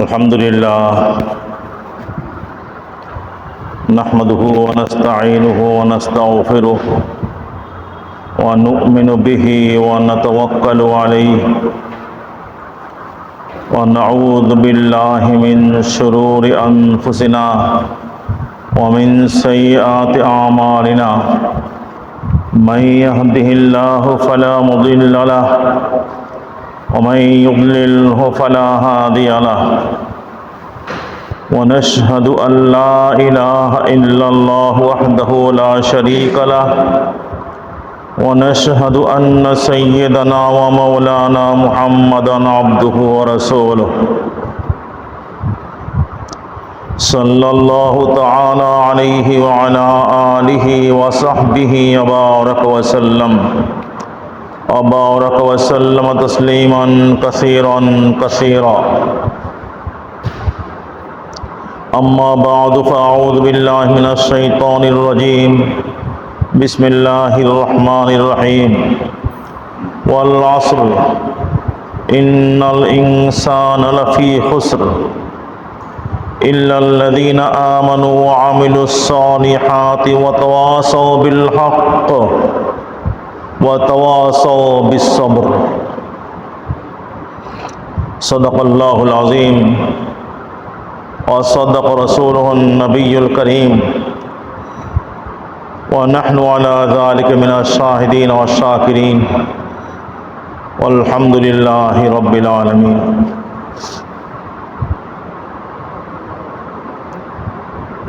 الحمد لله نحمده ونستعينه ونستغفره ونؤمن به ونتوكل عليه ونعوذ بالله من شرور أنفسنا ومن سيئات أعمالنا من يهده الله فلا مضل له ومن يضلله فلا هادي له ونشهد أن لا إله إلا الله وحده لا شريك له ونشهد أن سيدنا ومولانا محمدا عبده ورسوله صلى الله تعالى عليه وعلى آله وصحبه وبارك وسلم تسليما كثيرا أما بعد فأعوذ بالله من الشيطان الرجيم بسم الله الرحمن الرحيم والعصر إن الإنسان لفي خسر إلا الذين آمنوا وعملوا الصالحات وتواصوا بالحق وتواصوا بالصبر صدق الله العظيم وصدق رسوله النبي الكريم ونحن على ذلك من الشاهدين والشاكرين والحمد لله رب العالمين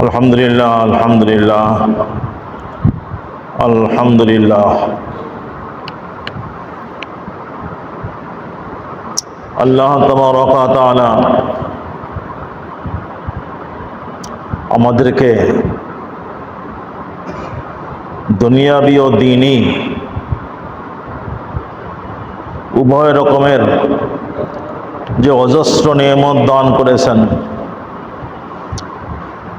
الحمد لله আল্লাহ তাবারক ওয়া তাআলা আমাদেরকে দুনিয়াবি ও দ্বীনি উভয় রকমের যে অজস্র নেয়ামত দান করেছেন,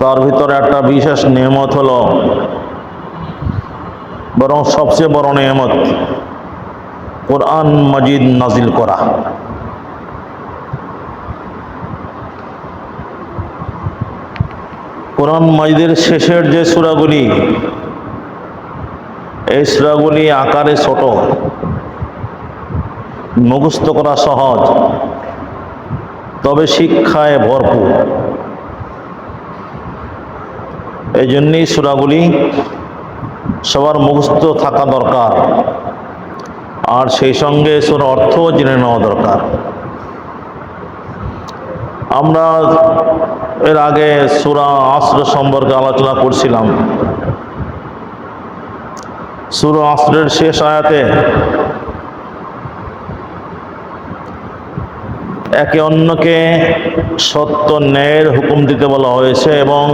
তার ভিতরে একটা বিশেষ নেয়ামত হলো, বরং সবচেয়ে বড় নেয়ামত, কোরআন মাজিদ নাজিল করা। কোরআন মাজিদের শেষের যে সূরাগুলি, এই সূরাগুলি আকারে ছোট, মুখস্থ করা সহজ, তবে শিক্ষায় ভরপুর। এই জন্যই সূরাগুলি সবার মুখস্থ থাকা দরকার, আর সেই সঙ্গে সূরার অর্থও জেনে নেওয়া দরকার। আমরা এর আগে সূরা আসর সম্পর্কে আলোচনা করছিলাম। সূরা আসরের শেষ আয়াতে একে অন্যকে সত্য ন্যায়ের হুকুম দিতে বলা হয়েছে এবং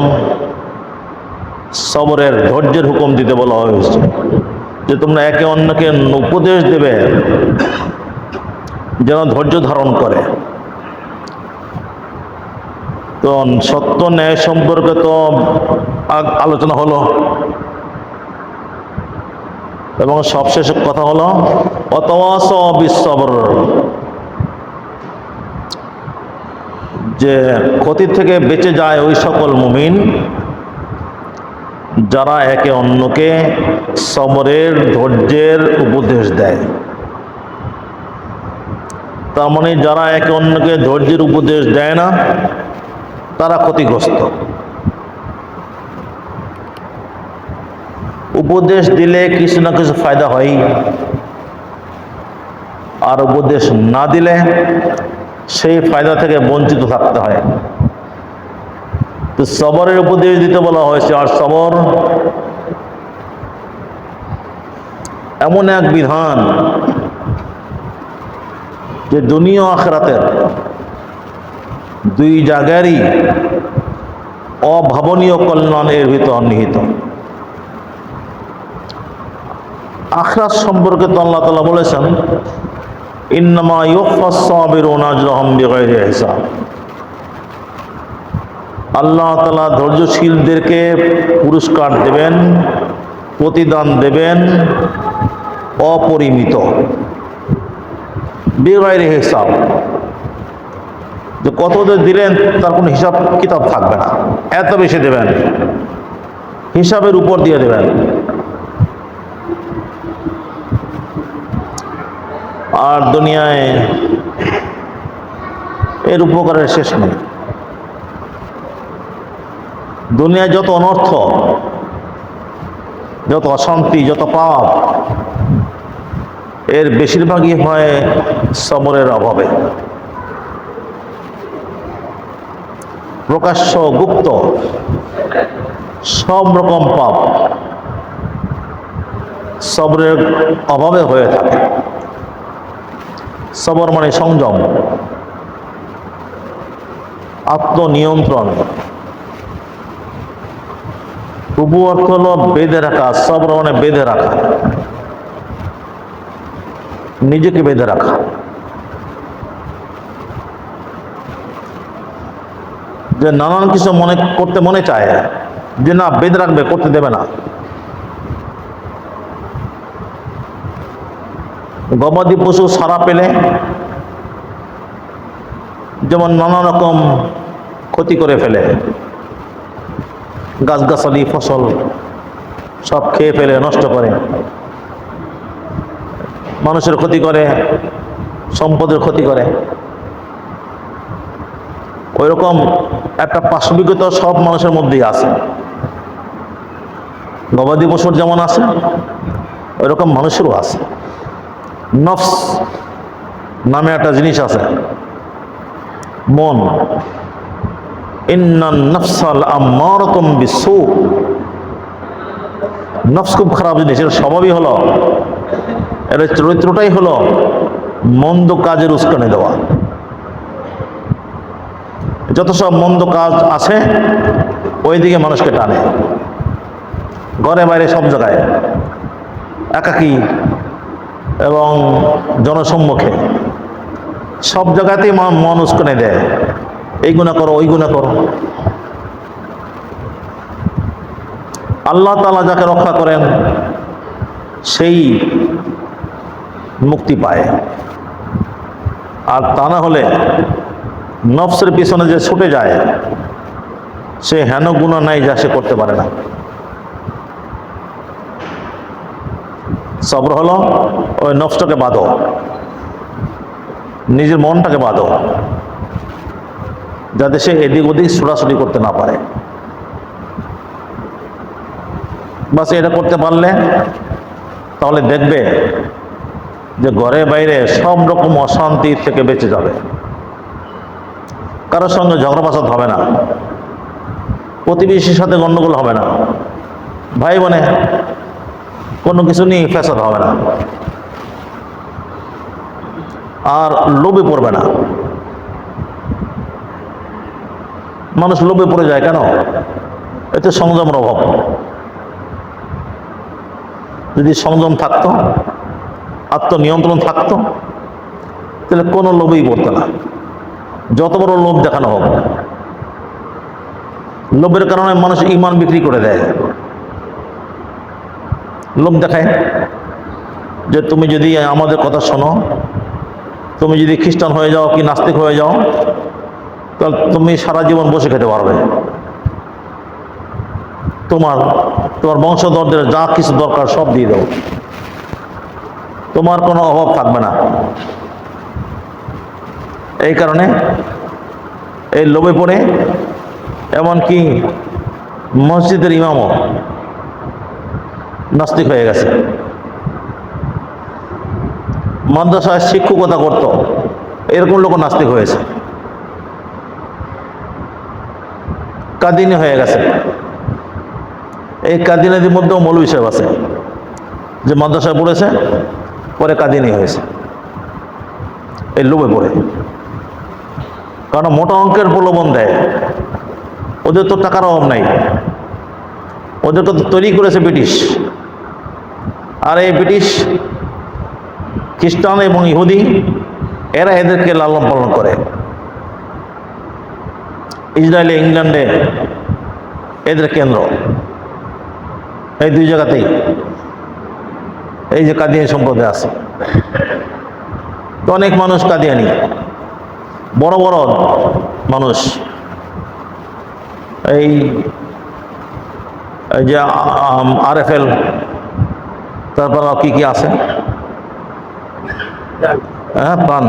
সবরের, ধৈর্যের হুকুম দিতে বলা হয়েছে, যে তোমরা একে অন্যকে উপদেশ দেবে যেন ধৈর্য ধারণ করে। তো সত্য ন্যায় সম্পর্কে তো আলোচনা হলো, এবং সবশেষ কথা হলো ওয়াতাওয়াসাউ বিস-সবর, যে ক্ষতি থেকে বেঁচে যায় ওই সকল মুমিন যারা একে অন্যকে সবরের, ধৈর্যের উপদেশ দেয়। তার মানে যারা একে অন্যকে ধৈর্যের উপদেশ দেয় না, তারা ক্ষতিগ্রস্ত। উপদেশ দিলে কিছু না কিছু ফায়দা হয়, আর উপদেশ না দিলে সেই ফায়দা থেকে বঞ্চিত থাকতে হয়। তো সবরের উপদেশ দিতে বলা হয়েছে, আর সবর এমন এক বিধান যে দুনিয়া আখিরাতের দুই জায়গারই অভাবনীয় কল্যাণ এর ভিতর নিহিত। আখিরাত সম্পর্কে তো আল্লাহ তাআলা বলেছেন, ইন্নামা ইউফাস সাবিরুনা আজরাহুম বিগাইরি হিসাব। আল্লাহ তাআলা ধৈর্যশীলদেরকে পুরস্কার দেবেন, প্রতিদান দেবেন অপরিমিত, বেগাইরে হিসাব। যে কত দিলেন তার কোনো হিসাব কিতাব থাকবে না, এত বেশি দেবেন, হিসাবের উপর দিয়ে দেবেন। আর দুনিয়ায় এর উপকারের শেষ নেই। দুনিয়ায় যত অনর্থ, যত অশান্তি, যত পাপ, এর বেশিরভাগই হয় সবরের অভাবে। প্রকাশ্য গুপ্ত সব রকম পাপ সবরের অভাবে হয়ে থাকে। সবর মানে সংযম, আত্মনিয়ন্ত্রণ। তবু অর্থ হলো বেঁধে রাখা, সবর মানে বেঁধে রাখা, নিজেকে বেঁধে রাখা। যে নানান কিছু করতে মনে চায়, যে না বেঁধে রাখবে, করতে দেবে না। গবাদি পশু সারা পেলে যেমন নানা রকম ক্ষতি করে ফেলে, গাছগাছালি ফসল সব খেয়ে ফেলে, নষ্ট করে, মানুষের ক্ষতি করে, সম্পদের ক্ষতি করে। ওই রকম একটা পাশবিকতা সব মানুষের মধ্যেই আছে। গবাদি পশুর যেমন আছে, ওই রকম মানুষেরও আছে। নফস নামে একটা জিনিস আছে, মন। ইন্নান নফসাল আম্মারাতুম বিসু। নফস খুব খারাপ জিনিস, এর স্বভাবই হলো, এর চরিত্রটাই হলো মন্দ কাজের উস্কানি দেওয়া। যত সব মন্দ কাজ আছে ওই দিকে মানুষকে টানে, ঘরে বাইরে সব জায়গায়, একাকী এবং জনসম্মুখে সব জায়গাতেই মন উস্কানি দেয়, এই গুনাহ করো, ওই গুনাহ করো। আল্লাহ তাআলা যাকে রক্ষা করেন সেই মুক্তি পায়, আর তা না হলে নফসের পিছনে যে ছুটে যায় সে হেন গুনাহ নাই যা সে করতে পারে না। সবর হলো ওই নফসটাকে বাঁধো, নিজের মনটাকে বাঁধো, যাতে সে এদিক ওদিক ছোড়াছুড়ি করতে না পারে। বাস এটা করতে পারলে তাহলে দেখবে যে ঘরে বাইরে সব রকম অশান্তি থেকে বেঁচে যাবে। কারোর সঙ্গে ঝগড়া ফাসাদ হবে না, প্রতিবেশীর সাথে গন্ডগোল হবে না, ভাই বোনে কোনো কিছু নিয়ে ফ্যাসাদ হবে না, আর লোভে পড়বে না। মানুষ লোভে পড়ে যায় কেন? এতে সংযমের অভাব। যদি সংযম থাকতো, আত্মনিয়ন্ত্রণ থাকতো, তাহলে কোনো লোভেই পড়তো না, যত বড় লোভ দেখানো হোক। লোভের কারণে মানুষ ঈমান বিক্রি করে দেয়। লোভ দেখায় যে তুমি যদি আমাদের কথা শোনো, তুমি যদি খ্রিস্টান হয়ে যাও কি নাস্তিক হয়ে যাও, তাহলে তুমি সারা জীবন বসে খেতে পারবে। তোমার বংশধরদের যা কিছু দরকার সব দিয়ে দাও, তোমার কোনো অভাব থাকবে না। এই কারণে এই লোভে পড়ে এমনকি মসজিদের ইমামও নাস্তিক হয়ে গেছে। মাদ্রাসায় শিক্ষকতা করত, এরকম লোক নাস্তিক হয়েছে, কাদিনী হয়ে গেছে। এই কাদিনীদের মধ্যেও মৌলভী সাহেব আছে যে মাদ্রাসায় পড়েছে, পরে কাদিনী হয়েছে এই লোভে পড়ে। কারণ মোটা অঙ্কের প্রলোভন দেয়, ওদের তো টাকার অভাব নাই, ওদেরকে তো তৈরি করেছে ব্রিটিশ। আর এই ব্রিটিশ খ্রিস্টান এবং ইহুদি এরা এদেরকে লালন পালন করে। ইসরায়েলে, ইংল্যান্ডে এদের কেন্দ্র, এই দুই জায়গাতেই এই যে কাদিয়ানি সম্প্রদায় আছে। তো অনেক মানুষ কাদিয়ানি, বড় বড় মানুষ এই যে RFL, তারপর কি কি আছে, হ্যাঁ প্রাণ,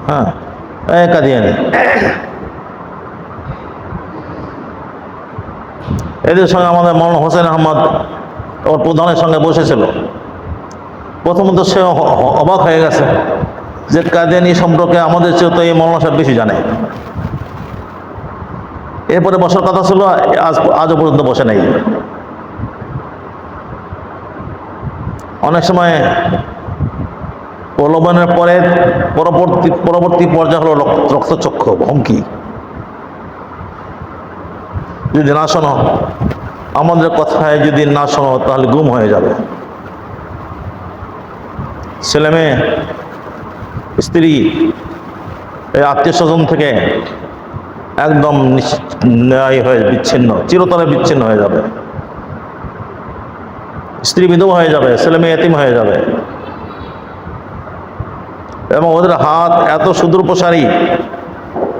হ্যাঁ কাদিয়ানি, এদের সঙ্গে আমাদের মৌলানা হোসেন আহমদ ওর প্রধানের সঙ্গে বসেছিল। প্রথমত সে অবাক হয়ে গেছে যে কাদিয়ানি সম্পর্কে আমাদের চেয়ে তো এই মৌলানা সাহেব বেশি জানে। এরপরে বসার কথা ছিল, আজও পর্যন্ত বসে নাই। অনেক সময় প্রলোভনের পরে পরবর্তী পর্যায়ে হলো রক্তচক্ষু, হুমকি। যদি না শোনো, আমাদের কথায় যদি না শোনো তাহলে গুম হয়ে যাবে। ছেলে মেয়ে, স্ত্রী, এই আত্মীয় স্বজন থেকে একদম বিচ্ছিন্ন, চিরতরে বিচ্ছিন্ন হয়ে যাবে। স্ত্রী বিধবা হয়ে যাবে, ছেলে মেয়ে এতিম হয়ে যাবে। এবং ওদের হাত এত সুদূরপ্রসারী,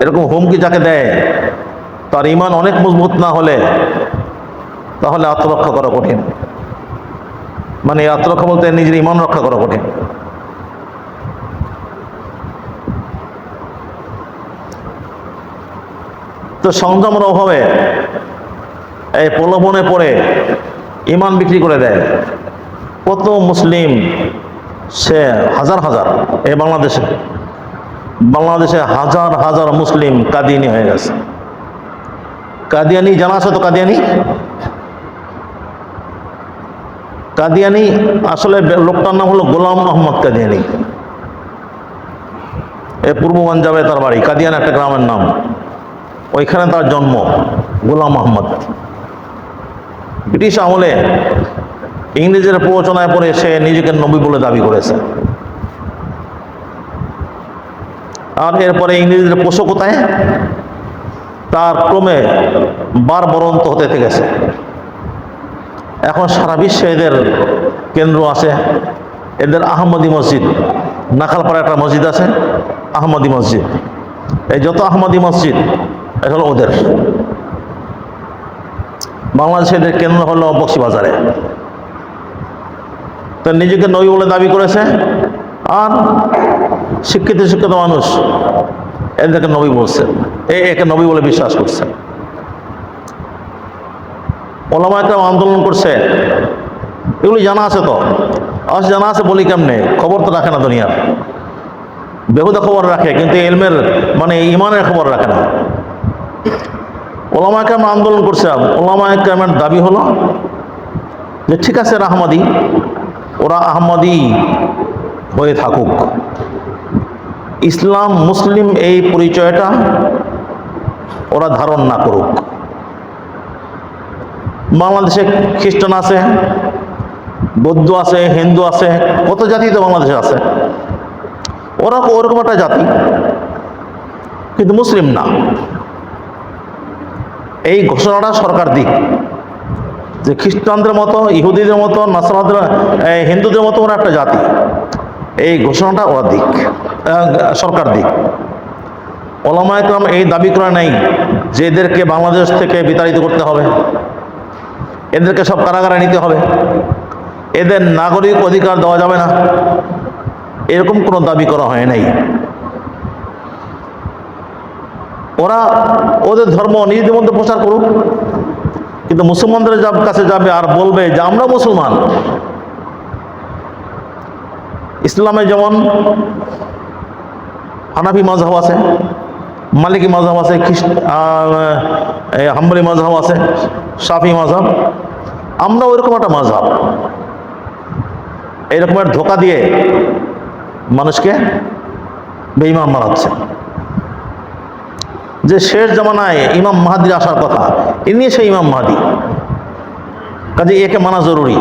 এরকম হুমকি যাকে দেয় তার ঈমান অনেক মজবুত না হলে তাহলে আত্মরক্ষা করা কঠিন। মানে আত্মরক্ষা বলতে নিজের ঈমান রক্ষা করা কঠিন। তো সংযমের অভাবে এই প্রলোভনে পড়ে ঈমান বিক্রি করে দেয়। কত মুসলিম, সে হাজার হাজার, এই বাংলাদেশে হাজার হাজার মুসলিম কাদিয়ানি হয়ে গেছে। কাদিয়ানি জানা আছে তো? কাদিয়ানি আসলে লোকটার নাম হলো গোলাম মোহাম্মদ কাদিয়ানি। এ পূর্ব পাঞ্জাবে তার বাড়ি, কাদিয়ান একটা গ্রামের নাম, ওইখানে তার জন্ম। গোলাম মোহাম্মদ ব্রিটিশ আমলে ইংরেজের প্ররোচনায় পড়ে সে নিজেকে নবী বলে দাবি করেছে। আর এরপরে ইংরেজদের পোষকতায় তার ক্রমে বারবরন্ত হতে থেকেছে। এখন সারা বিশ্বে এদের কেন্দ্র আছে। এদের আহমদী মসজিদ, নাখালপাড়া একটা মসজিদ আছে, আহমদী মসজিদ। এই যত আহমদী মসজিদ এটা হলো ওদের। বাংলাদেশে এদের কেন্দ্র হলো বক্সিবাজারে। তো নিজেকে নবী বলে দাবি করেছে, আর শিক্ষিত মানুষ এদেরকে নবী বলছে, একে নবী বলে বিশ্বাস করছে। ওলামা একরাম আন্দোলন করছে, এগুলি জানা আছে তো। জানা আছে বলি কেমনে, খবর তো রাখে না দুনিয়ার। বেহুদা খবর রাখে, কিন্তু এলমের মানে ইমানের খবর রাখে না। ওলামা একরাম আন্দোলন করছে। ওলামা একরামের দাবি হলো যে ঠিক আছে, আহমদী, ওরা আহমদী হয়ে থাকুক, ইসলাম মুসলিম এই পরিচয়টা ওরা ধারণ না করুক। বাংলাদেশে খ্রিস্টান আছে, বৌদ্ধ আছে, হিন্দু আছে, কত জাতি তো বাংলাদেশে আছে। ওরা ওরকম একটা জাতি, কিন্তু মুসলিম না। এই ঘোষণাটা সরকার দিক যে খ্রিস্টানদের মতো, ইহুদিদের মতো, নাসরানদের, হিন্দুদের মতো ওরা একটা জাতি। এই ঘোষণাটা ওরা দিক, সরকার দিক। ওলামা একরাম এই দাবি করে নাই যে এদেরকে বাংলাদেশ থেকে বিতাড়িত করতে হবে, এদেরকে সব কারাগারে নিতে হবে, এদের নাগরিক অধিকার দেওয়া যাবে না, এরকম কোনো দাবি করা হয় নাই। ওরা ওদের ধর্ম নিজেদের মধ্যে প্রচার করুক, কিন্তু মুসলমানদের কাছে যাবে আর বলবে যে আমরা মুসলমান। ইসলামে যেমন হানাফি মাযহাব আছে, মালিকি মাযহাব আছে, হাম্বলি মাযহাব আছে, শাফি মাযহাব, আমরা ওইরকম একটা মাযহাব। এইরকমের ধোকা দিয়ে মানুষকে বেঈমান বানাচ্ছে। যে শেষ জামানায় ইমাম মাহদির আসার কথা, ইনি সেই ইমাম মাহদি, কাজে একে মানা জরুরি।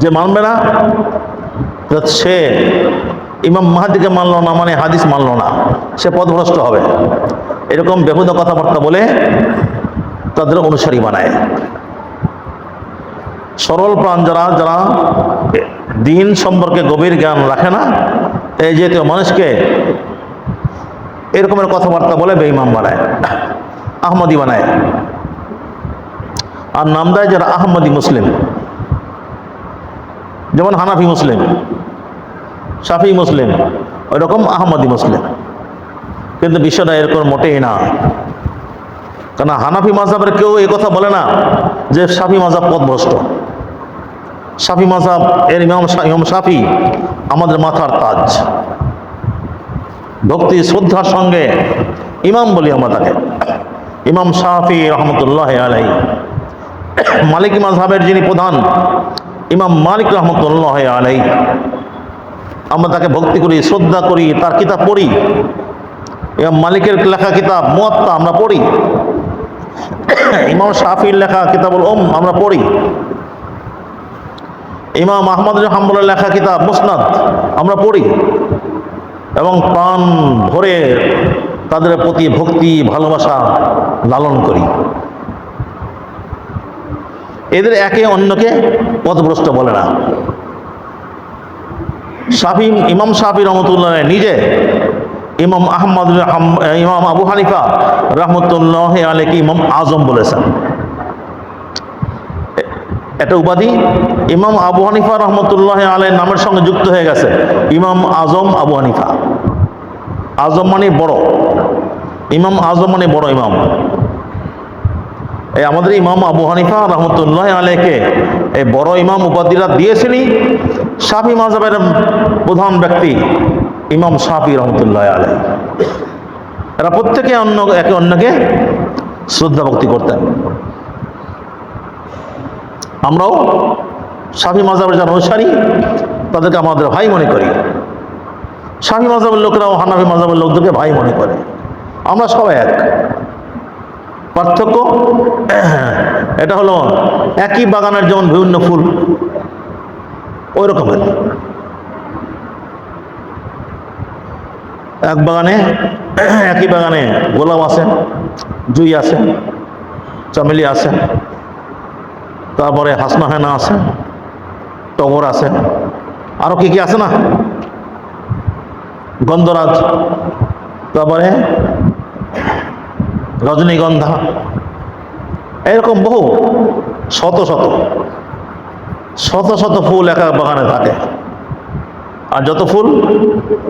যে মানবে না, সে ইমাম মাহদিকে মানলো না মানে হাদিস মানলো না, সে পথভ্রষ্ট হবে। এরকম বেহুদা কথাবার্তা বলে তাদের অনুসারী বানায়। সরল প্রাণ যারা দিন সম্পর্কে গভীর জ্ঞান রাখে না, এই জাতীয় মানুষকে এরকমের কথাবার্তা বলে বেঈমান বানায়, আহমদি বানায়, আর নাম দেয় যারা আহমদি মুসলিম, যেমন হানাফি মুসলিম, শাফি মুসলিম, ওই রকম আহমদি মুসলিম। কিন্তু বিষয়টা এরকম মোটেই না। কারণ হানাফি মাযহাবের কেউ এই কথা বলে না যে শাফি মাযহাব পথভ্রষ্ট। শাফি মাযহাব এর ইমাম শাফি আমাদের মাথার তাজ, ভক্তি শ্রদ্ধার সঙ্গে ইমাম বলি আমরা তাকে, ইমাম শাফি রহমতুল্লাহ আলাইহি। মালিকি মাযহাবের যিনি প্রধান ইমাম মালিক রহমতুল্লাহ আলাইহি, আমরা তাকে ভক্তি করি, শ্রদ্ধা করি, তার কিতাব পড়ি। ইমাম মালিকের লেখা কিতাব মুয়াত্তা আমরা পড়ি, ইমাম শাফির লেখা কিতাবুল আমরা পড়ি, ইমাম আহমদ হাম্বলের লেখা কিতাব মুসনাদ আমরা পড়ি এবং প্রাণ ভরে তাদের প্রতি ভক্তি ভালোবাসা লালন করি। এদের একে অন্যকে পথভ্রষ্ট বলে না। ইমাম শাফি রহমতুল্লাহ নিজে ইমাম ইমাম আবু হানিফা রহমতুল্লাহ আলাইহি ইমাম আজম বলেছেন। এটা উপাধি ইমাম আবু হানিফা রহমতুল্লাহ আলাইহির নামের সঙ্গে যুক্ত হয়ে গেছে, ইমাম আজম আবু হানিফা। আজম মানে বড়, ইমাম আজম মানে বড় ইমাম। এই আমাদের ইমাম আবু হানিফা রহমতুল্লাহ আলাইহিকে এই বড় ইমাম উপাধিরা দিয়েছেনই শাফি মাযহাবের প্রধান ব্যক্তি ইমাম শাফি রহমতুল্লাহ আলাইহি। এরা প্রত্যেকে একে অন্যকে শ্রদ্ধা ভক্তি করতেন। আমরাও শাফি মাযহাবের যারা অনুসারী তাদেরকে আমাদের ভাই মনে করি। শাফি মাযহাবের লোকেরাও হানাফি মাযহাবের লোকদেরকে ভাই মনে করে। আমরা সবাই এক। পার্থক্য এটা হলো একই বাগানের যেমন বিভিন্ন ফুল, ওই রকমের একই বাগানে গোলাপ আছে, জুই আছে, চামেলি আছে, তারপরে হাসনা হেনা আছে, টগর আছে, আরো কি কি আছে না, গন্ধরাজ, তারপরে রজনীগন্ধা, এরকম বহু শত শত শত শত ফুল এক এক বাগানে থাকে। আর যত ফুল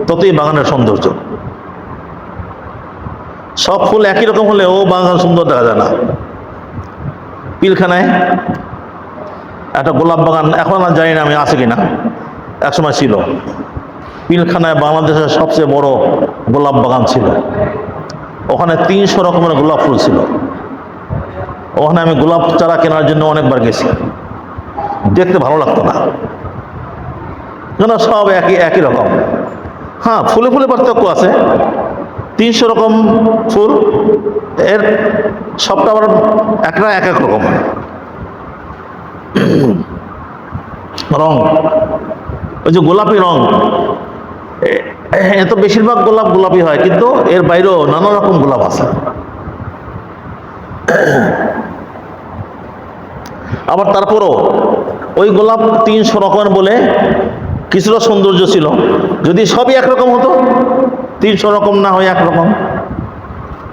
ততই বাগানের সৌন্দর্য। সব ফুল একই রকম হলে ও বাগান সুন্দর দেখা যায় না। পিলখানায় একটা গোলাপ বাগান, এখন আর জানি না আমি আছে কিনা, একসময় ছিল। পিলখানায় বাংলাদেশের সবচেয়ে বড় গোলাপ বাগান ছিল। ওখানে 300 রকমের গোলাপ ফুল ছিল। ওখানে আমি গোলাপ চারা কেনার জন্য অনেকবার গেছি। দেখতে ভালো লাগতো না, কেন সব একই রকম। হ্যাঁ, ফুলে ফুলে পার্থক্য আছে। 300 রকম ফুল, এর সবটা আবার একটা এক এক রকম রং। ওই যে গোলাপি রং, এত বেশিরভাগ গোলাপ গোলাপি হয়, কিন্তু এর বাইরেও নানা রকম গোলাপ আছে। আবার তারপরও ওই গোলাপ 300 রকমের বলে কিছুটা সৌন্দর্য ছিল। যদি সবই একরকম হতো, 300 রকম না হয় একরকম,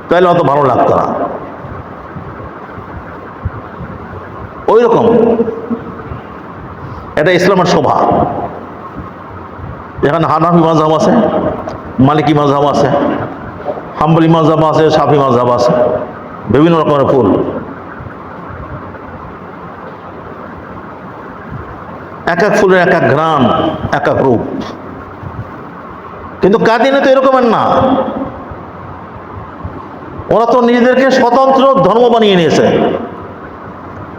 তাহলে অত ভালো লাগতো না। ওই রকম এটা ইসলামের শোভা। এখানে হানাফি মাযহাব আছে, মালিকি মাযহাব আছে, হাম্বলি মাযহাব আছে, শাফি মাযহাব আছে, বিভিন্ন রকমের ফুল। এক এক ফুলের এক এক ঘ্রাণ, এক এক রূপ। কিন্তু কাদিনে তো এরকমের না। ওরা তো নিজেদেরকে স্বতন্ত্র ধর্ম বানিয়ে নিয়েছে।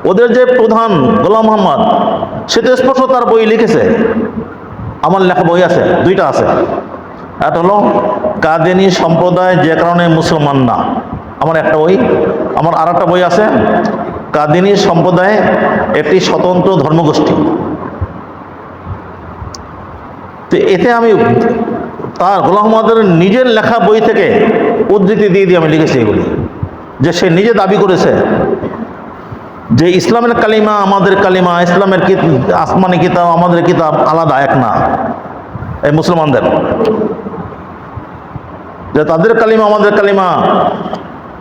ওদের যে প্রধান গোলাম মোহাম্মদ, সে তো স্পষ্ট তার বই লিখেছে। আমার লেখা বই আছে, 2টা আছে। একটা হলো কাদিনী সম্প্রদায় যে কারণে মুসলমান না, আমার একটা বই। আমার আর একটা বই আছে, কাদিনী সম্প্রদায় একটি স্বতন্ত্র ধর্মগোষ্ঠী। তো এতে আমি তার গোলাম মোহাম্মদের নিজের লেখা বই থেকে উদ্ধৃতি দিয়ে আমি লিখেছি এগুলি, যে সে নিজে দাবি করেছে যে ইসলামের কালিমা আমাদের কালিমা, ইসলামের আসমানি কিতাব আমাদের কিতাব আলাদা, এক না। এই মুসলমানদের যে তাদের কালিমা আমাদের কালিমা,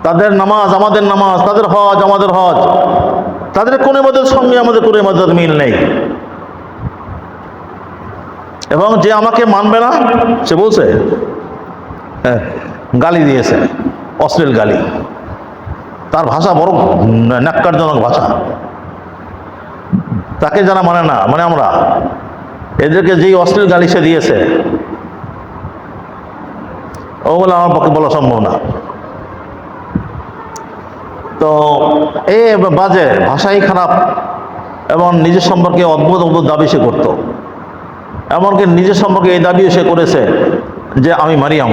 তাদের নামাজ আমাদের নামাজ, তাদের হজ আমাদের হজ, তাদের কোন ইবাদতের সঙ্গে আমাদের কোনো ইবাদত মিল নেই। এবং যে আমাকে মানবে না সে বলছে, গালি দিয়েছে, অশ্লীল গালি, তার ভাষা বড় ন্যাক্কারজনক ভাষা। তাকে যারা মানে না, মানে আমরা, এদেরকে যেই অশ্লীল গালি সে দিয়েছে ওগুলো আমার পক্ষে বলা সম্ভব না। তো এই বাজে ভাষাই খারাপ এবং নিজের সম্পর্কে অদ্ভুত অদ্ভুত দাবি সে করতো। এমনকি নিজের সম্পর্কে এই দাবিও সে করেছে যে আমি মারিয়াম,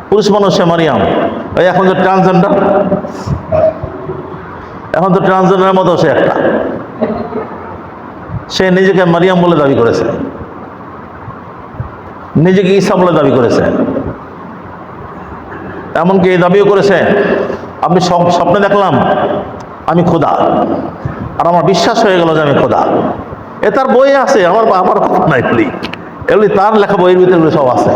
পুরুষ মানুষ সে মারিয়াম। এই এখন তো ট্রান্সজেন্ডার, এখন তো ট্রান্সজেন্ডারের মতো সে একটা, সে নিজেকে মারিয়াম বলে দাবি করেছে, নিজেকে ঈসা বলে দাবি করেছে। এমনকি এই দাবিও করেছে আমি স্বপ্নে দেখলাম আমি খোদা, আর আমার বিশ্বাস হয়ে গেল যে আমি খোদা। এ তার বই আছে, আমার কথা নাই, এগুলি তার লেখা বইয়ের ভিতরে সব আছে।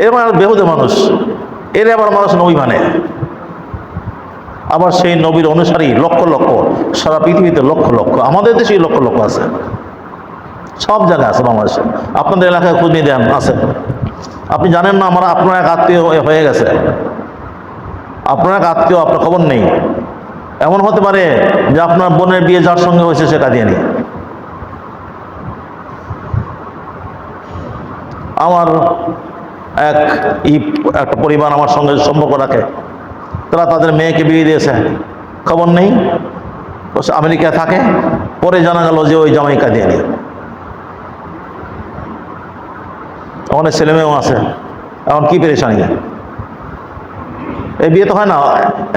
এবার বেহুদে মানুষ, এর আবার মানুষ নবী মানে, আবার সেই নবীর অনুসারী লক্ষ লক্ষ, সারা পৃথিবীতে লক্ষ লক্ষ, আমাদের দেশেই লক্ষ লক্ষ আছে, সব জায়গায় আছে বাংলাদেশে। আপনাদের এলাকায় খোঁজ নিয়ে দেন, আছে। আপনি জানেন না আমরা আপনার এক আত্মীয় হয়ে গেছে, আপনার এক আত্মীয়, আপনার খবর নেই। এমন হতে পারে যে আপনার বোনের বিয়ে যার সঙ্গে হয়েছে সে কাদিয়ানি। আমার একটা পরিবার আমার সঙ্গে সম্পর্ক রাখে, তারা তাদের মেয়েকে বিয়ে দিয়েছে, খবর নেই, আমেরিকায় থাকে, পরে জানা গেল যে ওই জামাই কাদিয়ানি। অনেক ছেলে মেয়েও আছে, এখন কি পেরেশানি। এই বিয়ে তো হয় না,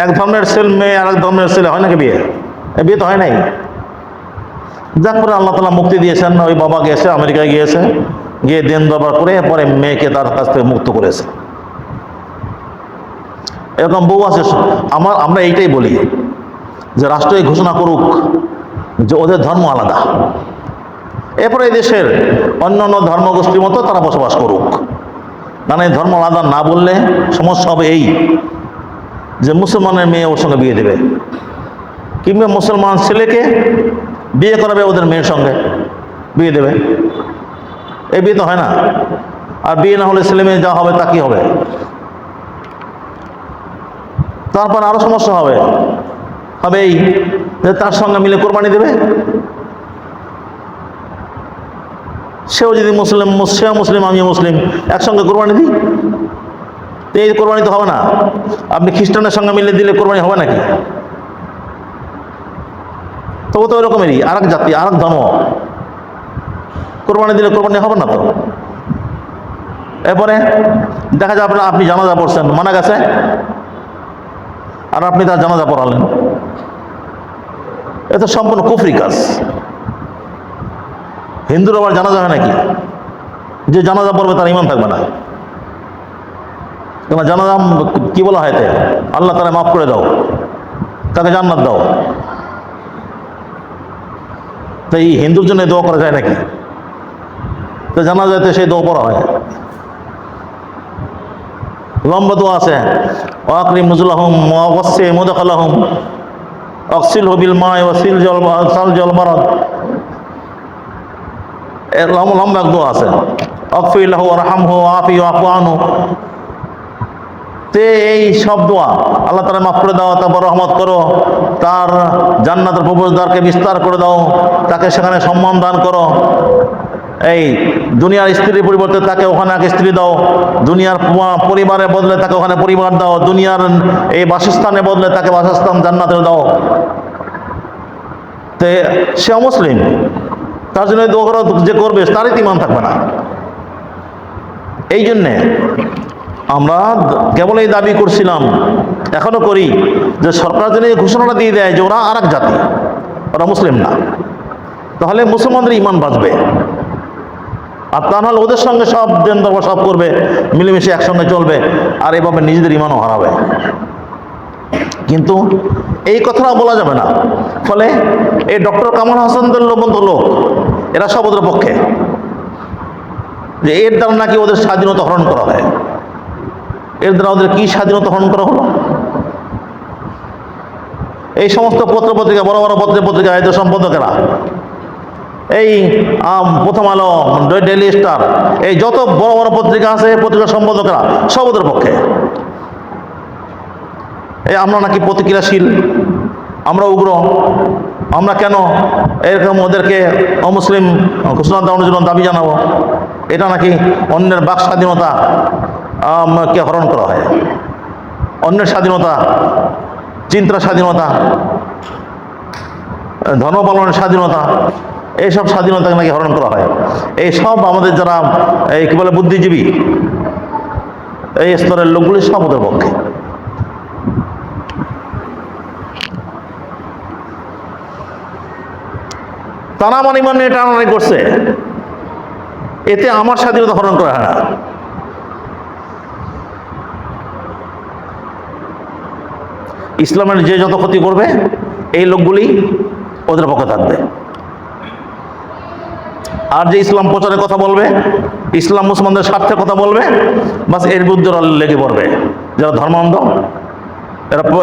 এক ধর্মের মেয়ে আর এক ধর্মের ছেলে হয় নাকি বিয়ে? এই বিয়ে তো হয় নাই। যাক করে আল্লাহ তাআলা মুক্তি দিয়েছেন, ওই বাবা গিয়েছে আমেরিকায়, গিয়েছে গিয়ে দিন দরবার করে পরে মেয়েকে তার কাছ থেকে মুক্ত করেছে। এরকম বউ আছে। আমরা এইটাই বলি যে রাষ্ট্র এই ঘোষণা করুক যে ওদের ধর্ম আলাদা, এরপরে এই দেশের অন্য অন্য ধর্মগোষ্ঠীর মতো তারা বসবাস করুক। মানে ধর্ম আলাদা না বললে সমস্যা হবে এই যে মুসলমানের মেয়ে ওর সঙ্গে বিয়ে দেবে, কিংবা মুসলমান ছেলেকে বিয়ে করাবে ওদের মেয়ের সঙ্গে, বিয়ে দেবে। এই বিয়ে তো হয় না। আর বিয়ে না হলে ছেলে মেয়ে যা হবে তা কি হবে? তারপর আরো সমস্যা হবে এই যে তার সঙ্গে মিলে কোরবানি দেবে। সেও যদি সেও মুসলিম আমিও মুসলিম, একসঙ্গে কোরবানি দিই, এই কোরবানি তো হবে না। আপনি খ্রিস্টানের সঙ্গে মিলে দিলে কোরবানি হবে নাকি? তবু তো ওইরকমেরই, আর এক জাতি, আর এক ধর্ম, কোরবানি দিলে কোরবানি হবে না তো। এরপরে দেখা যায় আপনি জানাজা পড়ছেন, মানা গেছে, আর আপনি তার জানাজা পড়ালেন, এ তো সম্পূর্ণ কুফরি কাজ। হিন্দুর আবার জানাজা হয় নাকি? যে জানাজা পড়বে তার ঈমান থাকবে না। তোমার জানাজা কি বলা হয়? আল্লাহ তাআলা মাফ করে দাও, তাকে জান্নাত দাও। তো এই হিন্দুর জন্য দোয়া করা যায় নাকি? তো জানাজাতে সেই দোয়া পড়া হয়, লম্বা দোয়া আছে, ওয়াকরিম নুজুলাহুম ওয়া ওয়াসি মুদখালাহুম ওয়াগসিলহু বিল মা'i ওয়াসিল জল বারাদ। এর লম্বা এক দোয়া আছে, ওয়াগফির লাহু ওয়ারহামহু ওয়াআফি ওয়াফু আনহু। তে এই সব দোয়া, আল্লাহ তাআলা মাফ করে দাও, তারপর রহমত করো, তার জান্নাতের প্রবেশদ্বারকে বিস্তার করে দাও, তাকে সেখানে সম্মান দান করো। এই দুনিয়ার স্ত্রীর পরিবর্তে তাকে ওখানে এক স্ত্রী দাও, দুনিয়ার পরিবারের বদলে তাকে ওখানে পরিবার দাও, দুনিয়ার এই বাসস্থানের বদলে তাকে বাসস্থান জান্নাতের দাও। তে সে অমুসলিম, তার জন্য দোয়া করা যে করবে তারই ঈমান থাকবে না। এই জন্যে আমরা কেবল এই দাবি করছিলাম, এখনো করি, যে সরকার যেন এই ঘোষণাটা দিয়ে দেয় যে ওরা আর এক জাতি, ওরা মুসলিম না, তাহলে মুসলমানদের ঈমান বাঁচবে। আর তা নাহলে ওদের সঙ্গে সব দেন দরবার সব করবে, মিলেমিশে একসঙ্গে চলবে, আর এভাবে নিজেদের ঈমানও হারাবে। কিন্তু এই কথাটা বলা যাবে না। ফলে এই ডক্টর কামাল হাসানদের লোক, এরা সব ওদের পক্ষে। যে এর দ্বারা নাকি ওদের স্বাধীনতা হরণ করা হয়। এর দ্বারা ওদের কি স্বাধীনতা হরণ করা হলো? এই সমস্ত পত্রপত্রিকা, বড় বড় পত্রপত্রিকা, এদের সম্পাদকেরা, এই প্রথম আলো, ডেইলি স্টার, এই যত বড় বড় পত্রিকা আছে, পত্রিকার সম্পাদকেরা সব ওদের পক্ষে। এই আমরা নাকি প্রতিক্রিয়াশীল, আমরা উগ্র, আমরা কেন এরকম ওদেরকে অমুসলিম ঘোষণা দেওয়ার জন্য দাবি জানাবো? এটা নাকি অন্যের বাক স্বাধীনতা কে হরণ করা হয়, অন্যের স্বাধীনতা, চিন্তার স্বাধীনতা, ধর্ম পালনের স্বাধীনতা, এইসব স্বাধীনতাকে নাকি হরণ করা হয়। এই সব আমাদের যারা এই কি বলে বুদ্ধিজীবী, এই স্তরের লোকগুলি সব ওদের পক্ষে। তারা মানে এটা টানাটানি করছে, এতে আমার স্বাধীনতা হরণ করা হয় না। ইসলামের যে যত ক্ষতি করবে এই লোকগুলি ওদের পক্ষে থাকবে। আর যে ইসলাম প্রচারের কথা বলবে, ইসলাম মুসলমানদের স্বার্থের কথা বলবে, বাস এর বিরুদ্ধে লেগে পড়বে। যারা ধর্মান্ধ,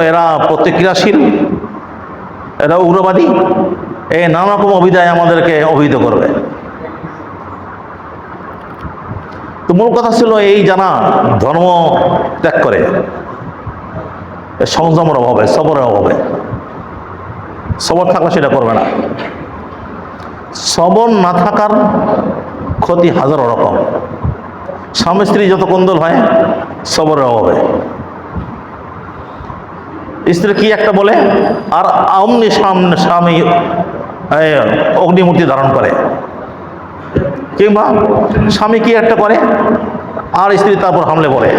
এরা প্রতিক্রিয়াশীল, এরা উগ্রবাদী, এই নানা রকম অভিধায় আমাদেরকে অভিহিত করবে। তো মূল কথা ছিল এই যারা ধর্ম ত্যাগ করে, সংযমের অভাবে, সবরের অভাবে, সবর থাকলে সেটা করবে না। সবর না থাকার ক্ষতি হাজারো রকম। স্বামী স্ত্রী যত কোন্দল হয় সবরের অভাবে, স্ত্রী কি একটা বলে আর অমনি স্বামী অগ্নিমূর্তি ধারণ করে, কিংবা স্বামী কি একটা করে আর স্ত্রী তারপর হামলে পড়ে।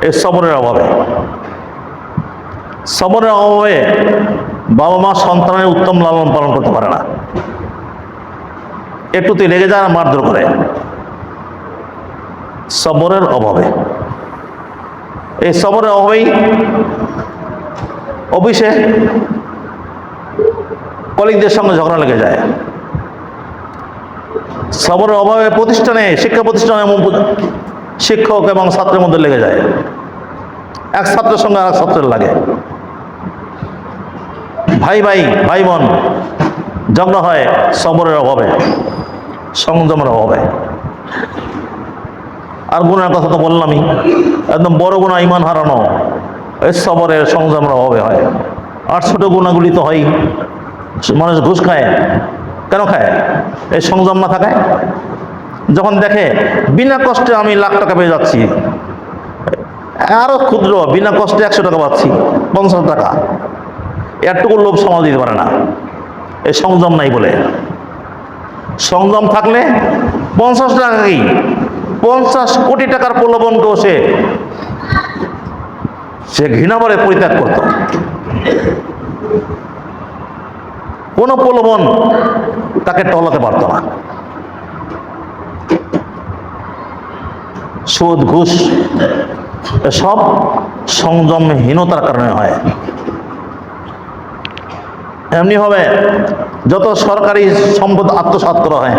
এই সবরের অভাবে, সবরের অভাবে বাবা মা সন্তানের উত্তম লালন পালন করতে পারে না, একটুতে লেগে যায় আর মারধর করে। সবরের অভাবে, এই সবরের অভাবেই অফিসে কলিগদের সঙ্গে ঝগড়া লেগে যায়। সবরের অভাবে প্রতিষ্ঠানে, শিক্ষা প্রতিষ্ঠানে শিক্ষক এবং ছাত্রের মধ্যে লেগে যায়, এক ছাত্রের সঙ্গে আর এক ছাত্রের লাগে, ভাই ভাই ভাই বোন ঝগড়া হয় সবরের অভাবে, সংযমের অভাবে। আর গুণার কথা তো বললামই, একদম বড় গুণা ইমান হারানো এই সবরের সংযমের অভাবে হয়। আর ছোট গুণাগুলি তো হয়, মানুষ ঘুষ খায়, কেন খায়? এই সংযম না থাকায়। যখন দেখে বিনা কষ্টে আমি লাখ টাকা পেয়ে যাচ্ছি, আরো ক্ষুদ্র বিনা কষ্টে 100 টাকা পাচ্ছি, 50 টাকা, এরটুকু লোভ সামাল দিতে পারে না, এই সংযম নাই বলে। সংযম থাকলে 50 টাকাই 50 কোটি টাকার প্রলোভনকেও সে ঘৃণা ভরে পরিত্যাগ করত। কোনো প্রলোভন তাকে টলাতে পারত না। সুদ ঘুষ সব সংযমহীনতার কারণে হয়। এমনি হবে যত সরকারি সম্পদ আত্মসাৎ করা হয়,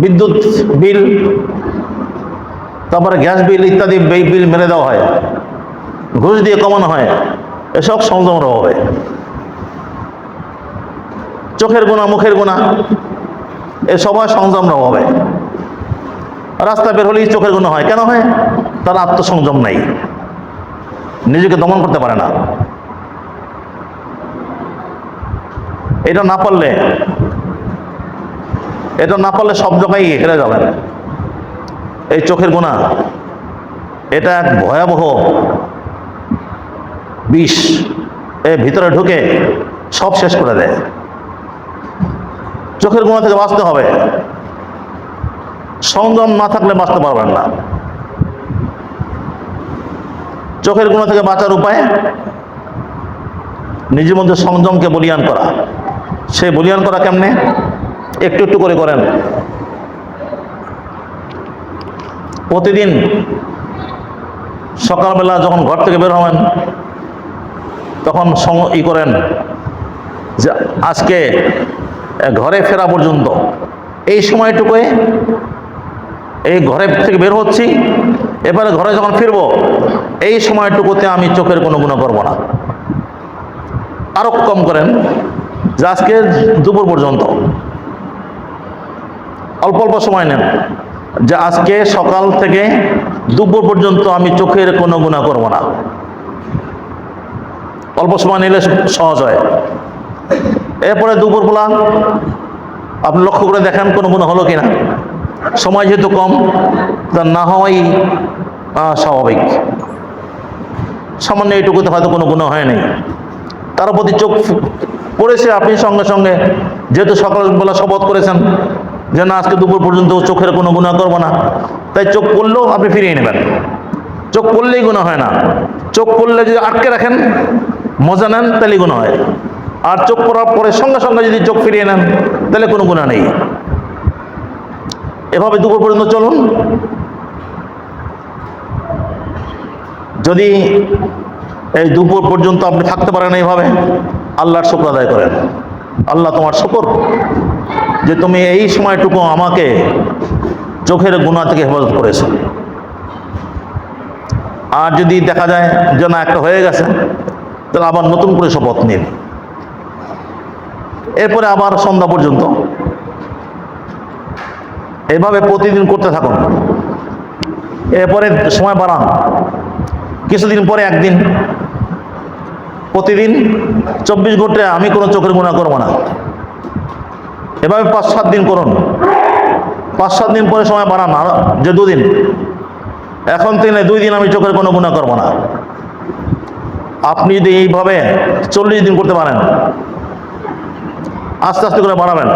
বিদ্যুৎ বিল, তারপরে গ্যাস বিল ইত্যাদি বিল মেরে দেওয়া হয়, ঘুষ দিয়ে কমানো হয়, এসব সংযমের অভাবে। চোখের গুণা, মুখের গুণা, এ সবাই সংযমের অভাবে। রাস্তা বের হলেই চোখের গুণা হয়, কেন হয়? তার আত্মসংযম নাই, নিজেকে দমন করতে পারে না। এটা না পারলে সব জায়গায় হেরে যাবেন। এই চোখের গুণা এটা এক ভয়াবহ বিষ, এর ভিতরে ঢুকে সব শেষ করে দেয়। চোখের গুণা থেকে বাঁচতে হবে, সংযম না থাকলে বাঁচতে পারবেন না। চোখের গুণা থেকে বাঁচার উপায় নিজের মধ্যে সংযমকে বলীয়ান করা। সে বলীয়ান করা কেমনে? একটু একটু করে করেন। প্রতিদিন সকালবেলা যখন ঘর থেকে বের হবেন তখন করেন যে আজকে ঘরে ফেরা পর্যন্ত এই সময়টুকুই, এই ঘরে থেকে বের হচ্ছি, এবারে ঘরে যখন ফিরবো এই সময়টুকুতে আমি চোখের কোনো গুনাহ করব না। আরো কম করেন যে আজকে দুপুর পর্যন্ত অল্প অল্প সময় নেন, যে আজকে সকাল থেকে দুপুর পর্যন্ত আমি চোখের কোনো গুনাহ করব না। অল্প সময় নিলে সহজ হয়। এরপরে দুপুরবেলা আপনি লক্ষ্য করে দেখেন কোনো গুনাহ হলো কিনা। সময় যেহেতু কম, তা না হওয়াই স্বাভাবিক। সামান্য এইটুকুতে হয়তো কোনো গুনাহ হয়নি, তার প্রতি চোখ পড়েছে, আপনি সঙ্গে সঙ্গে যেহেতু সকালবেলা শপথ করেছেন যে না আজকে দুপুর পর্যন্ত চোখের কোনো গুনাহ করবো না, তাই চোখ পড়লেও আপনি ফিরিয়ে নেবেন। চোখ পড়লেই গুনাহ হয় না। চোখ পড়লে যদি আটকে রাখেন, মজা নেন, তাহলে গুনাহ হয়। আর চোখ পড়ার পরে সঙ্গে সঙ্গে যদি চোখ ফিরিয়ে নেন, তাহলে কোনো গুনাহ নেই। এভাবে দুপুর পর্যন্ত চলুন। যদি এই দুপুর পর্যন্ত আপনি থাকতে পারেন এইভাবে, আল্লাহর শুকর আদায় করেন। আল্লাহ তোমার শুকর যে তুমি এই সময়টুকু আমাকে চোখের গুনাহ থেকে হেফাজত করেছো। আর যদি দেখা যায় যে না একটা হয়ে গেছে, তাহলে আবার নতুন করে শপথ নিন। এরপরে আবার সন্ধ্যা পর্যন্ত এভাবে প্রতিদিন করতে থাকুন। এরপরে সময় বাড়ান, কিছুদিন পরে একদিন, প্রতিদিন 24 ঘন্টা আমি কোনো চোখের গুনাহ করবো না। এভাবে 5-7 দিন করুন। 5-7 দিন পরে সময় বাড়ান, যে 2 দিন, এখন থেকে 2 দিন আমি চোখের কোনো গুনাহ করবো না। আপনি যদি এইভাবে 40 দিন করতে পারেন, আস্তে আস্তে করে বাড়াবেন,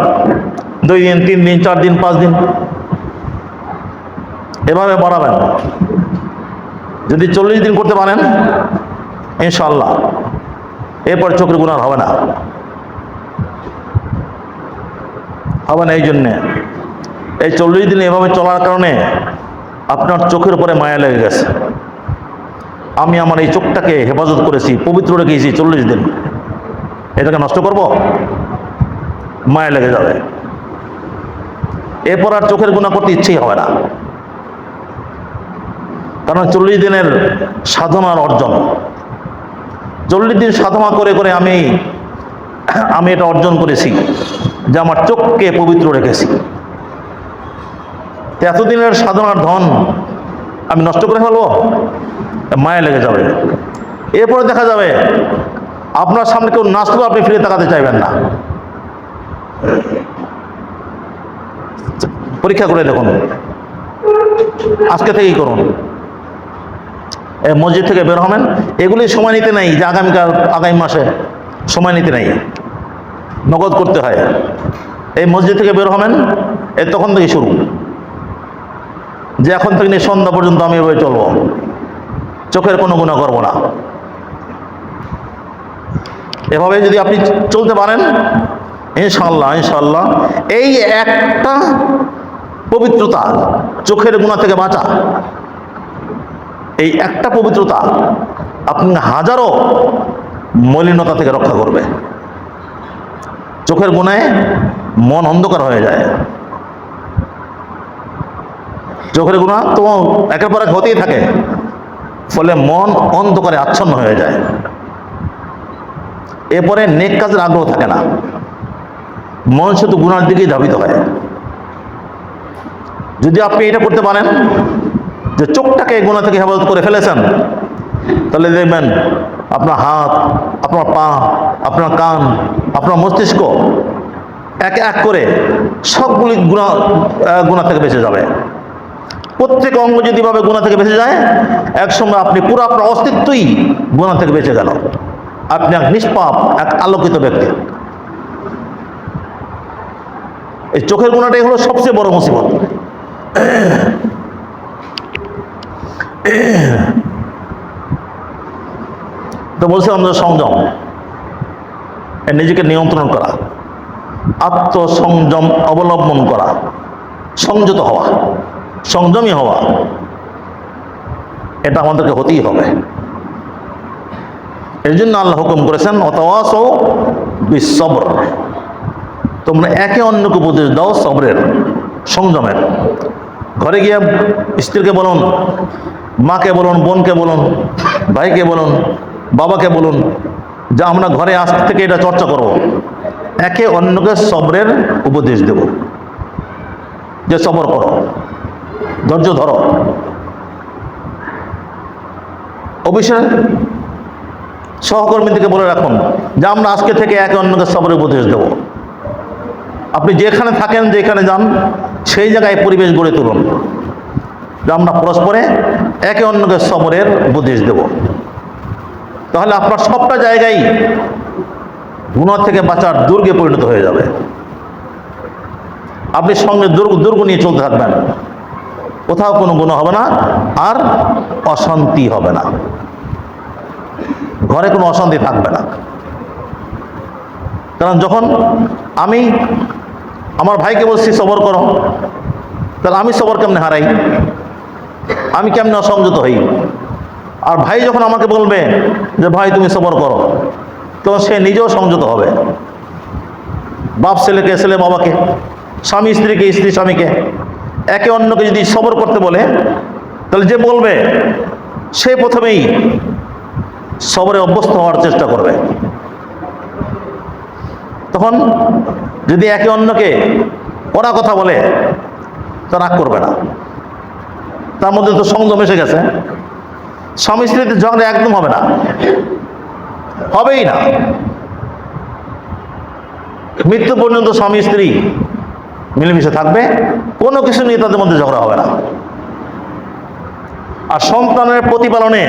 2 দিন, 3 দিন, 4 দিন, 5 দিন, এভাবে বাড়াবেন। যদি 40 দিন করতে পারেন ইনশাআল্লাহ এরপর চোখের গুনাহ হবে না। হবে না এই জন্যে এই 40 দিন এভাবে চলার কারণে আপনার চোখের উপরে মায়া লেগে গেছে। আমি আমার এই চোখটাকে হেফাজত করেছি, পবিত্র রেখেছি 40 দিন, এটাকে নষ্ট করব? মায়া লেগে যাবে। এরপর আর চোখের গুনাহ করতে ইচ্ছেই হবে না। কারণ 40 দিনের সাধনার অর্জন, 40 দিন সাধনা করে করে আমি এটা অর্জন করেছি যে আমার চোখকে পবিত্র রেখেছি। এতদিনের সাধনার ধন আমি নষ্ট করে ফেলবো? মায়া লেগে যাবে। এরপরে দেখা যাবে আপনার সামনে কেউ নাচলেও আপনি ফিরে তাকাতে চাইবেন না। পরীক্ষা করে দেখুন, আজকে থেকেই করুন। মসজিদ থেকে বের হবেন, এগুলি সময় নিতে নাই যে আগামী মাসে সময় নিতে নাই, নগদ করতে হয়। এই মসজিদ থেকে বের হবেন, তখন থেকে শুরু, যে এখন থেকে নিয়ে সন্ধ্যা পর্যন্ত আমি এভাবে চলবো, চোখের কোনো গুনাহ করবো না। এভাবে যদি আপনি চলতে পারেন ইনশাআল্লাহ ইনশাআল্লাহ এই একটা পবিত্রতা, চোখের গুনাহ থেকে বাঁচা, এই একটা পবিত্রতা আপনি হাজারো মলিনতা থেকে রক্ষা করবে। চোখের গুনাহে মন অন্ধকার হয়ে যায়। চোখের গুনাহ তো একের পর এক হতেই থাকে, ফলে মন অন্ধকারে আচ্ছন্ন হয়ে যায়। এরপরে নেক কাজের আগ্রহ থাকে না, মন শুধু গুনার দিকেই ধাবিত হয়। যদি আপনি এটা করতে পারেন যে চোখটাকে গুনাহ থেকে হেফাজত করে ফেলেছেন, তাহলে দেখবেন আপনার হাত, আপনার পা, আপনার কান, আপনার মস্তিষ্ক এক এক করে সবগুলি গুনাহ থেকে বেঁচে যাবে। প্রত্যেক অঙ্গ যদি ভাবে গুনাহ থেকে বেঁচে যায়, একসময় আপনি পুরো আপনার অস্তিত্বই গুনাহ থেকে বেঁচে গেল। আপনি এক নিষ্পাপ, এক আলোকিত ব্যক্তি। এই চোখের গুনাহটাই হলো সবচেয়ে বড় মুসিবত। তো বলছিলাম যে সংযম, নিজেকে নিয়ন্ত্রণ করা, আত্মসংযম অবলম্বন করা, সংযত হওয়া, সংযমী হওয়া, এটা আমাদেরকে হতেই হবে। এর জন্য আল্লাহ হুকুম করেছেন ওয়াতাওয়াসাউ বিস-সবর, তোমরা একে অন্যকে উপদেশ দাও সবরের, সংযমের। ঘরে গিয়ে স্ত্রীকে বলুন, মাকে বলুন, বোনকে বলুন, ভাইকে বলুন, বাবাকে বলুন যে আমরা ঘরে আজ থেকে এটা চর্চা করব, একে অন্যকে সবরের উপদেশ দেব, যে সবর করো, ধৈর্য ধরো। অফিসের সহকর্মীদেরকে বলে রাখুন যে আমরা আজকে থেকে একে অন্যকে সবরের উপদেশ দেব। আপনি যেখানে থাকেন, যেখানে যান, সেই জায়গায় পরিবেশ গড়ে তুলুন যে আমরা পরস্পরে একে অন্যকে সবরের উপদেশ দেব। তাহলে আপনার সবটা জায়গায় গুনাহ থেকে বাঁচার দুর্গে পরিণত হয়ে যাবে। আপনি সঙ্গে দুর্গ নিয়ে চলতে থাকবেন, কোথাও কোনো গুনাহ হবে না, আর অশান্তি হবে না, ঘরে কোনো অশান্তি থাকবে না। কারণ যখন আমি আমার ভাইকে বলছি সবর করো, তাহলে আমি সবর কেমনে হারাই, আমি কেমনে অসংযত হই? আর ভাই যখন আমাকে বলবে যে ভাই তুমি সবর করো, তখন সে নিজেও সংযত হবে। বাপ ছেলেকে, ছেলে বাবাকে, স্বামী স্ত্রীকে, স্ত্রী স্বামীকে একে অন্যকে যদি সবর করতে বলে, তাহলে যে বলবে সে প্রথমেই সবরে অভ্যস্ত হওয়ার চেষ্টা করবে। তখন যদি একে অন্যকে কড়া কথা বলে, তা রাগ করবে না, তার মধ্যে তো সংযম এসে গেছে। স্বামী স্ত্রীতে ঝগড়া একদম হবে না, হবেই না। মৃত্যু পর্যন্ত স্বামী স্ত্রী মিলেমিশে থাকবে, কোনো কিছু নিয়ে তাদের মধ্যে ঝগড়া হবে না। আর সন্তানের প্রতিপালনে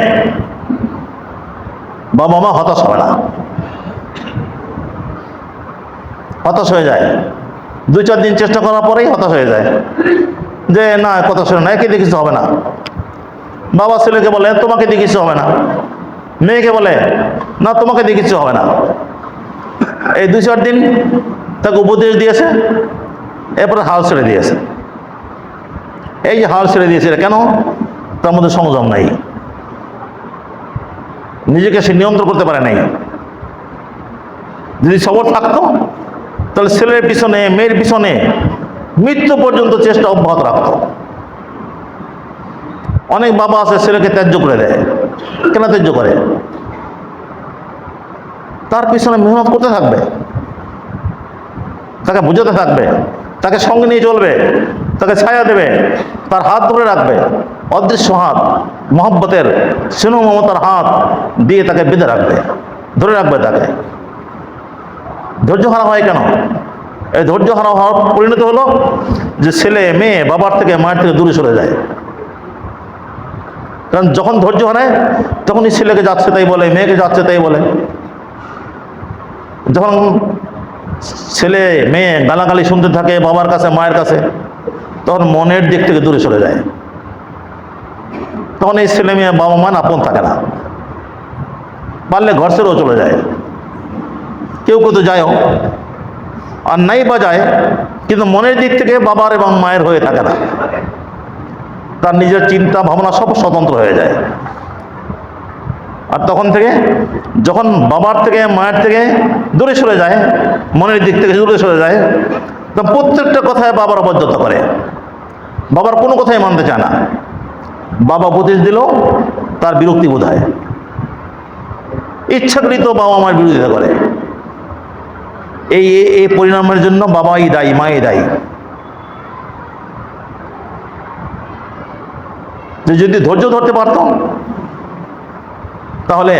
বাবা মা হতাশ হবে না, হতাশ হয়ে যায়। 2-4 দিন চেষ্টা করার পরেই হতাশ হয়ে যায় যে না, কথা শোনে না, একে দিয়ে কিছু হবে না। বাবা ছেলেকে বলে তোমাকে দিয়ে কিছু হবে না, মেয়েকে বলে না তোমাকে দিয়ে কিছু হবে না। এই 2-4 দিন তাকে উপদেশ দিয়েছে, এরপরে হাল ছেড়ে দিয়েছে। এই যে হাল ছেড়ে দিয়েছে, কেন? তার মধ্যে সংযম নাই, নিজেকে সে নিয়ন্ত্রণ করতে পারে নাই। যদি সবর থাকতো, তাহলে ছেলের পিছনে, মেয়ের পিছনে মৃত্যু পর্যন্ত চেষ্টা অব্যাহত রাখতো। অনেক বাবা আছে ছেলেকে ত্যায্য করে দেয়। কেন ত্যায্য করে? তার পিছনে মেহনত করতে থাকবে, তাকে বুঝাতে থাকবে, তাকে সঙ্গে নিয়ে চলবে, তাকে ছায়া দেবে, তার হাত ধরে রাখবে, অদৃশ্য হাত, মহব্বতের স্নেহ মমতার হাত দিয়ে তাকে বেঁধে রাখবে, ধরে রাখবে তাকে। ধৈর্য হারা হয় কেন? এই ধৈর্য হারা হওয়ার পরিণত হলো যে ছেলে মেয়ে বাবার থেকে, মায়ের থেকে দূরে সরে যায়। কারণ যখন ধৈর্য হারায়, তখনই ছেলেকে যাচ্ছে তাই বলে, মেয়েকে যাচ্ছে তাই বলে। যখন ছেলে মেয়ে গালাগালি শুনতে থাকে বাবার কাছে, মায়ের কাছে, তখন মনের দিক থেকে দূরে সরে যায়। তখন এই ছেলে মেয়ে বাবা মা আপন থাকে না, পারলে ঘর ছেড়েও চলে যায়। কেউ কেউ তো যায়ও, আর নাই বা যায়, কিন্তু মনের দিক থেকে বাবার এবং মায়ের হয়ে থাকে না। তার নিজের চিন্তা ভাবনা সব স্বতন্ত্র হয়ে যায়। আর তখন থেকে যখন বাবার থেকে, মায়ের থেকে দূরে সরে যায়, মনের দিক থেকে দূরে সরে যায়, তো প্রত্যেকটা কথায় বাবার অবাধ্যতা করে, বাবার কোনো কথাই মানতে চায় না। বাবা উপদেশ দিল, তার বিরক্তি বোধ হয়, ইচ্ছাকৃত বাবা মায়ের বিরোধিতা করে। এই পরিণামের জন্য বাবাই দায়ী, মাই দায়ী। যদি ধৈর্য ধরতে পারত, তাহলে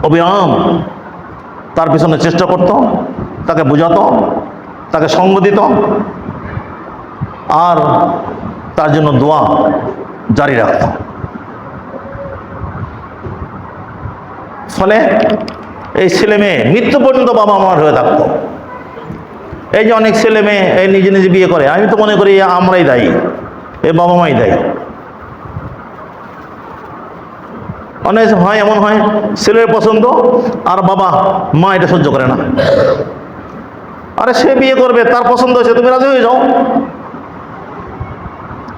অবিরাম তার পিছনে চেষ্টা করত, তাকে বোঝাতো, তাকে সঙ্গ দিত, আর তার জন্য দোয়া জারি রাখত। ফলে এই ছেলে মেয়ে মৃত্যু পর্যন্ত বাবা মার হয়ে থাকতো। এই যে অনেক ছেলে মেয়ে এই নিজে নিজে বিয়ে করে, আমি তো মনে করি আমরাই দায়ী, এ বাবা মাই দায়ী। অনেক হয়, এমন হয় ছেলের পছন্দ আর বাবা মা এটা সহ্য করে না। আরে সে বিয়ে করবে, তার পছন্দ হয়েছে, তুমি রাজি হয়ে যাও।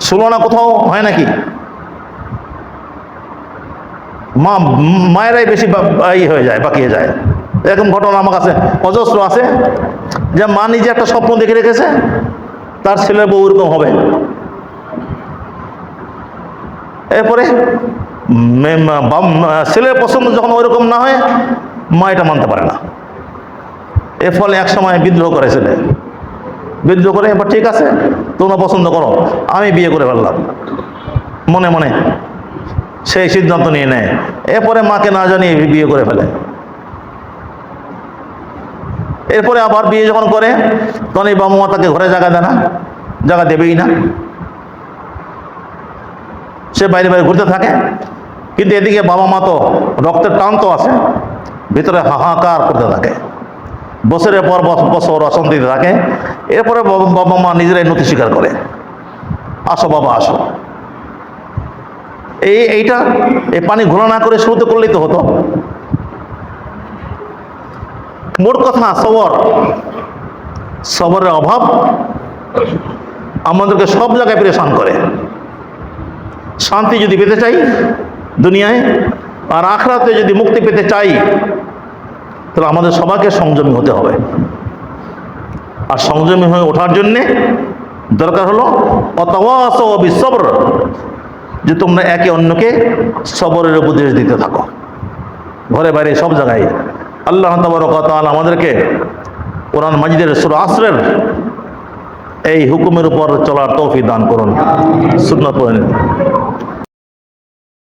শুনো না, কোথাও হয় নাকি? মায়েরাই বেশি হয়ে যায়, বাকিয়ে যায়। এরকম ঘটনা আমার কাছে অজস্র আছে। যে মা নিজে একটা স্বপ্ন দেখে রেখেছে তার ছেলের বউ এরকম হবে। এরপরে ছেলের পছন্দ যখন ওইরকম না হয়, মা এটা মানতে পারে না। এর ফলে এক সময় বিদ্রোহ করে ছেলে, বিদ্রোহ করে এবার ঠিক আছে তোমরা পছন্দ করো, আমি বিয়ে করে ফেললাম। মনে মনে সেই সিদ্ধান্ত নিয়ে নেয়, এরপরে মাকে না জানিয়ে বিয়ে করে ফেলে। এরপরে আবার বিয়ে যখন করে তখন এই বাবা মা তাকে ঘরে জায়গা দেয় না, জায়গা দেবেই না, সে বাইরে বাইরে ঘুরতে থাকে। কিন্তু এদিকে বাবা মা তো রক্তের টান তো আছে, ভিতরে হাহাকার করতে থাকে, বছরের পর বছর অশান্তিতে থাকে। এরপরে বাবা মা নিজেরাই নতি স্বীকার করে, আসো বাবা আসো। এইটা এই পানি ঘোলা না করে শুরুতে করলেই তো হতো। মোট কথা সবরের অভাব আমাদেরকে সব জায়গায় পরেশান করে। শান্তি যদি পেতে চাই দুনিয়ায় আর আখিরাতে যদি মুক্তি পেতে চাই, তাহলে আমাদের সবাইকে সংযমী হতে হবে। আর সংযমী হয়ে ওঠার জন্যে দরকার হলো ওয়াতাওয়াসাউ বিসসবর, যে তোমরা একে অন্যকে সবরের উপদেশ দিতে থাকো, ঘরে বাইরে সব জায়গায়। আল্লাহ তাবারক ওয়া তাআলা আমাদেরকে কোরআন মাজিদের সূরা আসরের এই হুকুমের উপর চলার তৌফিক দান করুন। সুন্নাত পড়েন।